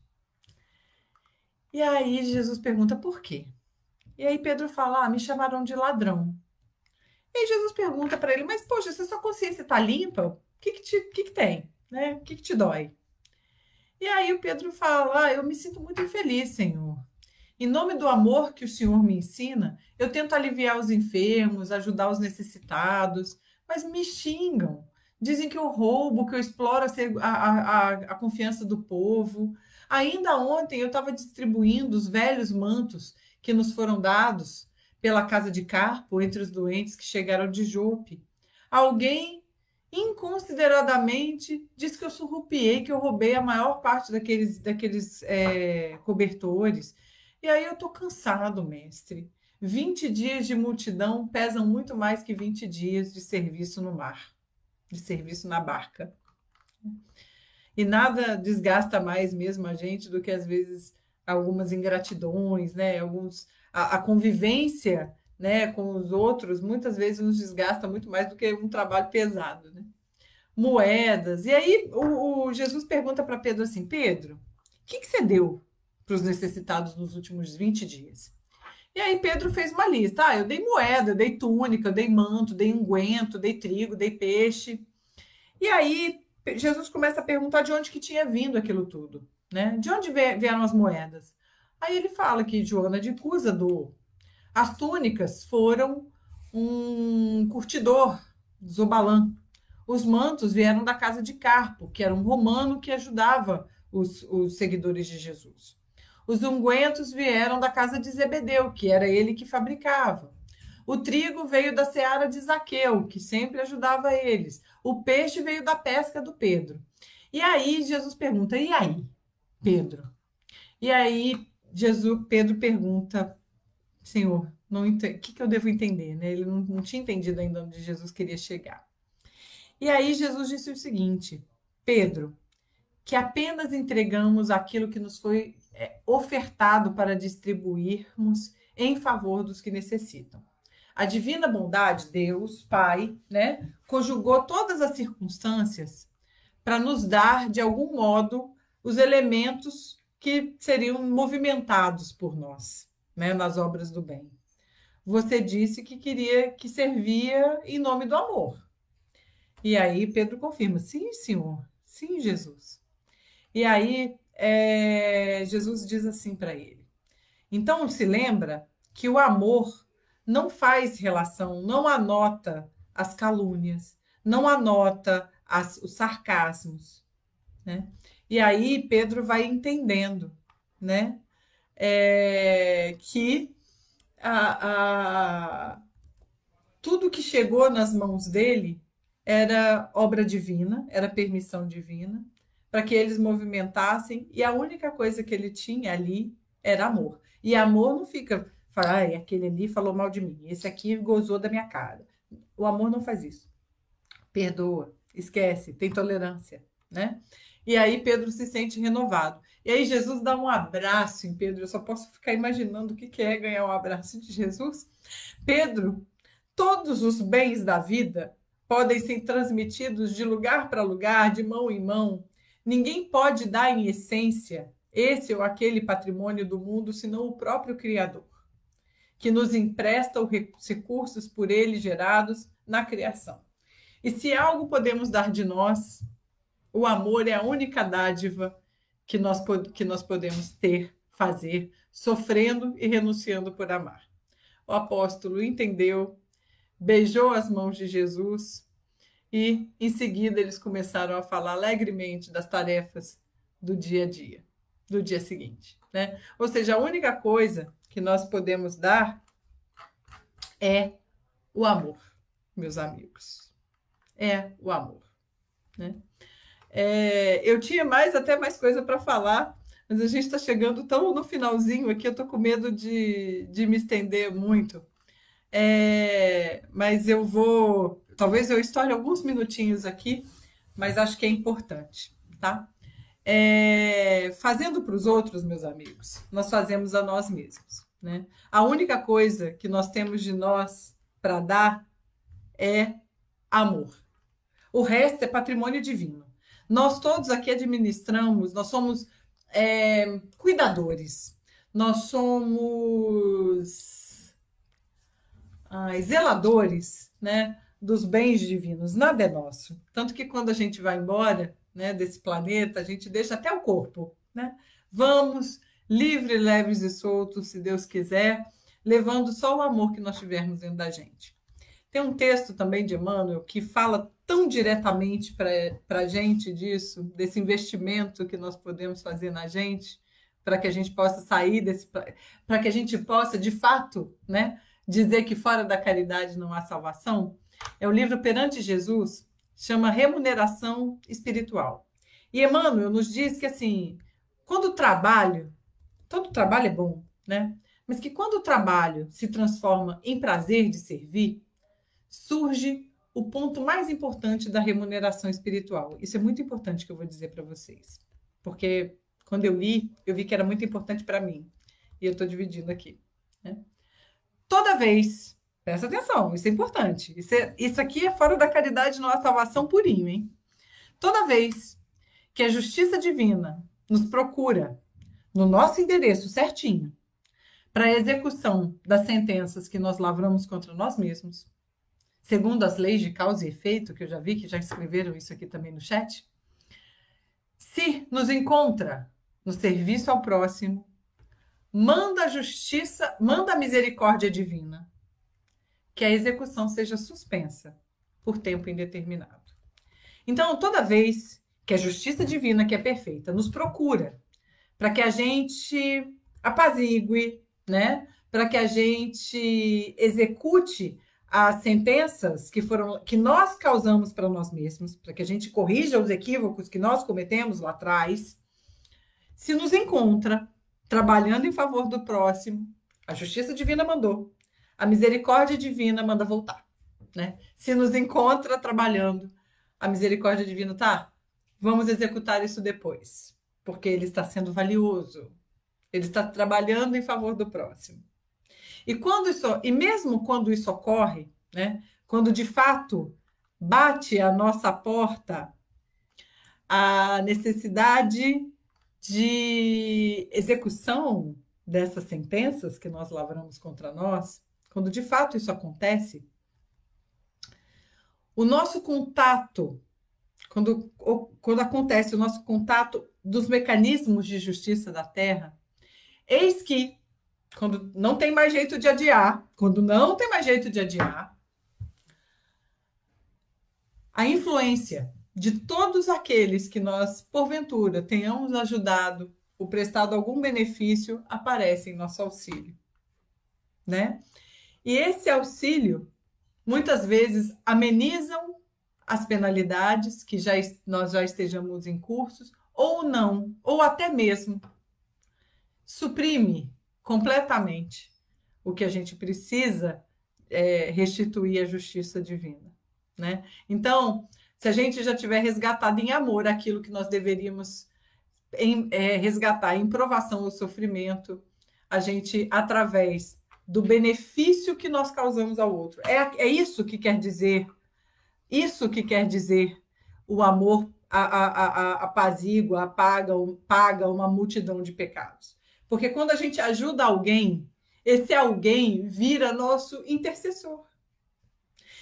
E aí Jesus pergunta: por quê? E aí Pedro fala: me chamaram de ladrão. E aí Jesus pergunta para ele: mas poxa, se a sua consciência está limpa, o que tem? Né? O que te dói? E aí o Pedro fala: eu me sinto muito infeliz, Senhor. Em nome do amor que o Senhor me ensina, eu tento aliviar os enfermos, ajudar os necessitados, mas me xingam. Dizem que eu roubo, que eu exploro a confiança do povo. Ainda ontem eu estava distribuindo os velhos mantos que nos foram dados pela casa de Carpo entre os doentes que chegaram de Jope. Alguém inconsideradamente disse que eu surrupiei, que eu roubei a maior parte daqueles cobertores. E aí eu tô cansado, mestre. 20 dias de multidão pesam muito mais que 20 dias de serviço no mar, de serviço na barca. E nada desgasta mais mesmo a gente do que, às vezes, algumas ingratidões, né? A convivência, né, com os outros, muitas vezes nos desgasta muito mais do que um trabalho pesado, né? Moedas. E aí o Jesus pergunta para Pedro assim: Pedro, o que você deu para os necessitados nos últimos 20 dias? E aí Pedro fez uma lista. Eu dei moeda, eu dei túnica, eu dei manto, dei unguento, dei trigo, dei peixe. E aí Jesus começa a perguntar de onde que tinha vindo aquilo tudo, né? De onde vieram as moedas? Aí ele fala que Joana de Cusa doou. As túnicas foram um curtidor, Zobalã. Os mantos vieram da casa de Carpo, que era um romano que ajudava os seguidores de Jesus. Os ungüentos vieram da casa de Zebedeu, que era ele que fabricava. O trigo veio da seara de Zaqueu, que sempre ajudava eles. O peixe veio da pesca do Pedro. E aí Jesus pergunta: e aí, Pedro? E aí Pedro pergunta: Senhor, o que eu devo entender? Né? Ele não tinha entendido ainda onde Jesus queria chegar. E aí Jesus disse o seguinte: Pedro, que apenas entregamos aquilo que nos foi ofertado para distribuirmos em favor dos que necessitam. A divina bondade, Deus, Pai, né, conjugou todas as circunstâncias para nos dar, de algum modo, os elementos que seriam movimentados por nós, né, nas obras do bem. Você disse que servia em nome do amor. E aí Pedro confirma: sim, Senhor, sim, Jesus. E aí Jesus diz assim para ele: então se lembra que o amor não faz relação, não anota as calúnias, não anota os sarcasmos, né? E aí Pedro vai entendendo, né? Que tudo que chegou nas mãos dele era obra divina, era permissão divina, para que eles movimentassem, e a única coisa que ele tinha ali era amor. E amor não fica, aquele ali falou mal de mim, esse aqui gozou da minha cara. O amor não faz isso. Perdoa, esquece, tem tolerância, né? E aí Pedro se sente renovado. E aí Jesus dá um abraço em Pedro. Eu só posso ficar imaginando o que é ganhar um abraço de Jesus. Pedro, todos os bens da vida podem ser transmitidos de lugar para lugar, de mão em mão. Ninguém pode dar em essência esse ou aquele patrimônio do mundo, senão o próprio Criador, que nos empresta os recursos por ele gerados na criação. E se algo podemos dar de nós, o amor é a única dádiva que nós podemos ter, fazer, sofrendo e renunciando por amar. O apóstolo entendeu, beijou as mãos de Jesus e, em seguida, eles começaram a falar alegremente das tarefas do dia a dia, do dia seguinte, né? Ou seja, a única coisa que nós podemos dar é o amor, meus amigos. É o amor, né? Eu tinha até mais coisa para falar, mas a gente está chegando tão no finalzinho aqui, eu estou com medo de me estender muito. Mas talvez eu estoure alguns minutinhos aqui, mas acho que é importante, tá? Fazendo para os outros, meus amigos, nós fazemos a nós mesmos, né? A única coisa que nós temos de nós para dar é amor. O resto é patrimônio divino. Nós todos aqui administramos, nós somos cuidadores, nós somos zeladores, né, dos bens divinos. Nada é nosso. Tanto que quando a gente vai embora, né, desse planeta, a gente deixa até o corpo, né? Vamos livres, leves e soltos, se Deus quiser, levando só o amor que nós tivermos dentro da gente. Tem um texto também de Emmanuel que fala tão diretamente para a gente disso, desse investimento que nós podemos fazer na gente, para que a gente possa sair para que a gente possa, de fato, né, dizer que fora da caridade não há salvação. É o livro Perante Jesus, chama Remuneração Espiritual. E Emmanuel nos diz que, assim, quando o trabalho, todo trabalho é bom, né? Mas que quando o trabalho se transforma em prazer de servir, surge o ponto mais importante da remuneração espiritual. Isso é muito importante que eu vou dizer para vocês. Porque quando eu li, eu vi que era muito importante para mim. E eu estou dividindo aqui, né? Toda vez, presta atenção, isso é importante. Isso aqui é fora da caridade, não há salvação purinho, hein? Toda vez que a justiça divina nos procura no nosso endereço certinho para a execução das sentenças que nós lavramos contra nós mesmos, segundo as leis de causa e efeito, que eu já vi que já escreveram isso aqui também no chat, se nos encontra no serviço ao próximo, manda a justiça, manda a misericórdia divina, que a execução seja suspensa por tempo indeterminado. Então, toda vez que a justiça divina, que é perfeita, nos procura para que a gente apazigue, né? Para que a gente execute as sentenças que nós causamos para nós mesmos, para que a gente corrija os equívocos que nós cometemos lá atrás, se nos encontra trabalhando em favor do próximo, a justiça divina mandou, a misericórdia divina manda voltar, né? Se nos encontra trabalhando, a misericórdia divina vamos executar isso depois, porque ele está sendo valioso, ele está trabalhando em favor do próximo. E mesmo quando isso ocorre, né, quando de fato bate à nossa porta a necessidade de execução dessas sentenças que nós lavramos contra nós, quando de fato isso acontece, o nosso contato, quando acontece o nosso contato dos mecanismos de justiça da Terra, eis que quando não tem mais jeito de adiar, a influência de todos aqueles que nós, porventura, tenhamos ajudado ou prestado algum benefício, aparece em nosso auxílio, né? E esse auxílio, muitas vezes, amenizam as penalidades que nós já estejamos em cursos, ou não, ou até mesmo suprime completamente o que a gente precisa restituir à justiça divina, né? Então, se a gente já tiver resgatado em amor aquilo que nós deveríamos resgatar em provação ou sofrimento, a gente, através do benefício que nós causamos ao outro, é isso que quer dizer, o amor apazigua, paga uma multidão de pecados. Porque quando a gente ajuda alguém, esse alguém vira nosso intercessor.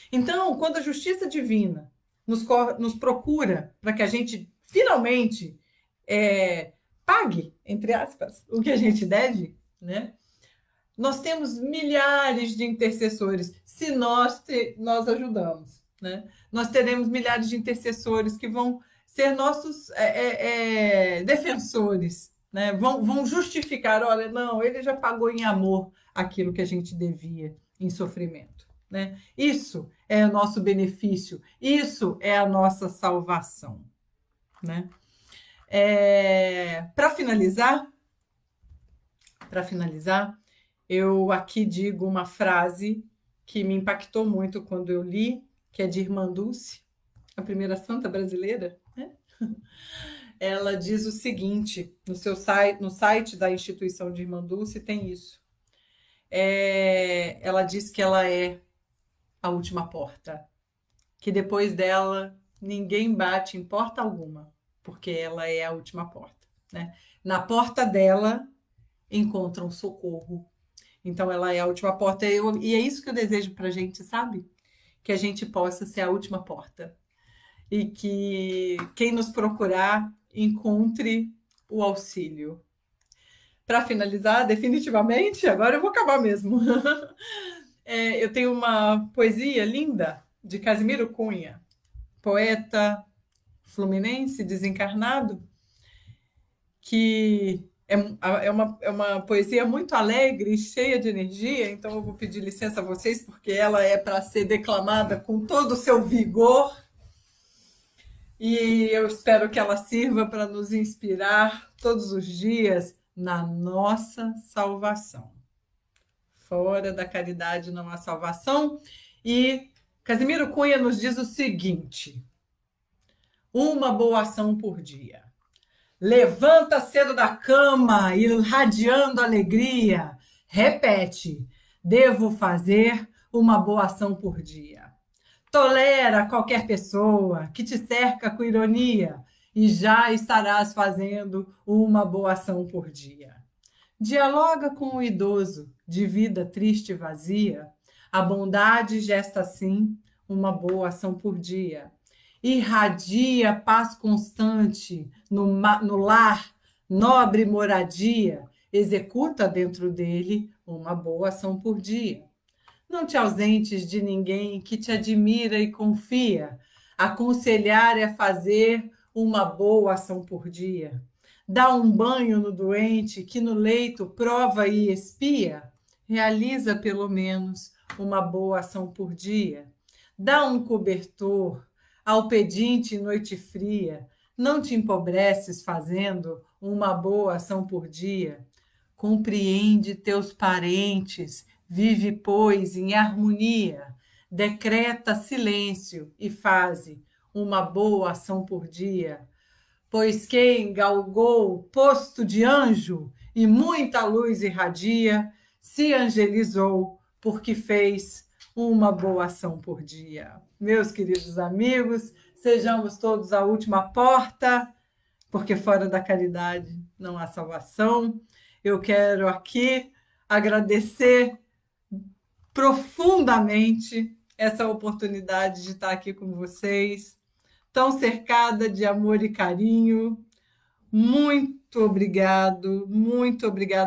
Então, quando a justiça divina nos procura para que a gente finalmente pague, entre aspas, o que a gente deve, né? Nós temos milhares de intercessores se nós ajudamos. né? Nós teremos milhares de intercessores que vão ser nossos defensores, né? Vão justificar, olha, não, ele já pagou em amor aquilo que a gente devia em sofrimento, né? Isso é o nosso benefício, isso é a nossa salvação, né? Para finalizar, eu aqui digo uma frase que me impactou muito quando eu li, que é de Irmã Dulce, a primeira santa brasileira, né? Ela diz o seguinte, no site da instituição de Irmã Dulce tem isso. Ela diz que ela é a última porta, que depois dela ninguém bate em porta alguma, porque ela é a última porta, né? Na porta dela encontram socorro. Então ela é a última porta, e é isso que eu desejo para a gente, sabe? Que a gente possa ser a última porta e que quem nos procurar encontre o auxílio. Para finalizar, definitivamente, agora eu vou acabar mesmo. Eu tenho uma poesia linda de Casimiro Cunha, poeta fluminense desencarnado, que é uma poesia muito alegre e cheia de energia, então eu vou pedir licença a vocês, porque ela é para ser declamada com todo o seu vigor, e eu espero que ela sirva para nos inspirar todos os dias na nossa salvação. Fora da caridade não há salvação. E Casimiro Cunha nos diz o seguinte: uma boa ação por dia. Levanta cedo da cama, irradiando alegria. Repete: devo fazer uma boa ação por dia. Tolera qualquer pessoa que te cerca com ironia e já estarás fazendo uma boa ação por dia. Dialoga com o idoso de vida triste e vazia. A bondade gesta assim uma boa ação por dia. Irradia paz constante no lar, nobre moradia. Executa dentro dele uma boa ação por dia. Não te ausentes de ninguém que te admira e confia. Aconselhar é fazer uma boa ação por dia. Dá um banho no doente que no leito prova e espia. Realiza pelo menos uma boa ação por dia. Dá um cobertor ao pedinte em noite fria. Não te empobreces fazendo uma boa ação por dia. Compreende teus parentes. Vive, pois, em harmonia, decreta silêncio e faze uma boa ação por dia. Pois quem galgou posto de anjo e muita luz irradia, se angelizou porque fez uma boa ação por dia. Meus queridos amigos, sejamos todos a última porta, porque fora da caridade não há salvação. Eu quero aqui agradecer profundamente essa oportunidade de estar aqui com vocês, tão cercada de amor e carinho. Muito obrigada,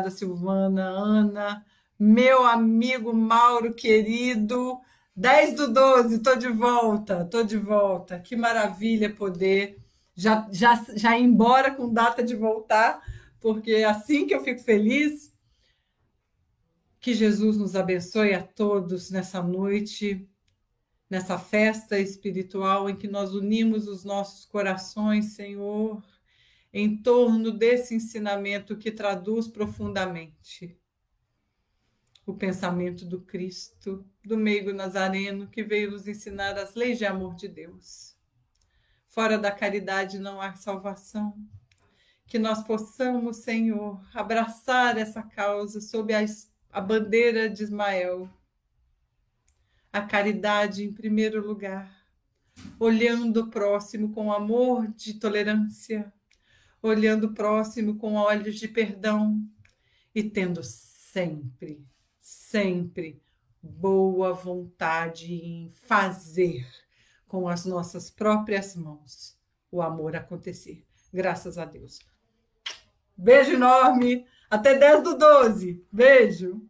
Silvana, Ana, meu amigo Mauro querido, 10/12, estou de volta, que maravilha poder já ir embora com data de voltar, porque é assim que eu fico feliz. Que Jesus nos abençoe a todos nessa noite, nessa festa espiritual em que nós unimos os nossos corações, Senhor, em torno desse ensinamento que traduz profundamente o pensamento do Cristo, do meigo nazareno, que veio nos ensinar as leis de amor de Deus. Fora da caridade não há salvação. Que nós possamos, Senhor, abraçar essa causa sob a bandeira de Ismael, a caridade em primeiro lugar, olhando o próximo com amor de tolerância, olhando o próximo com olhos de perdão e tendo sempre boa vontade em fazer com as nossas próprias mãos o amor acontecer. Graças a Deus. Beijo enorme. Até 10/12. Beijo.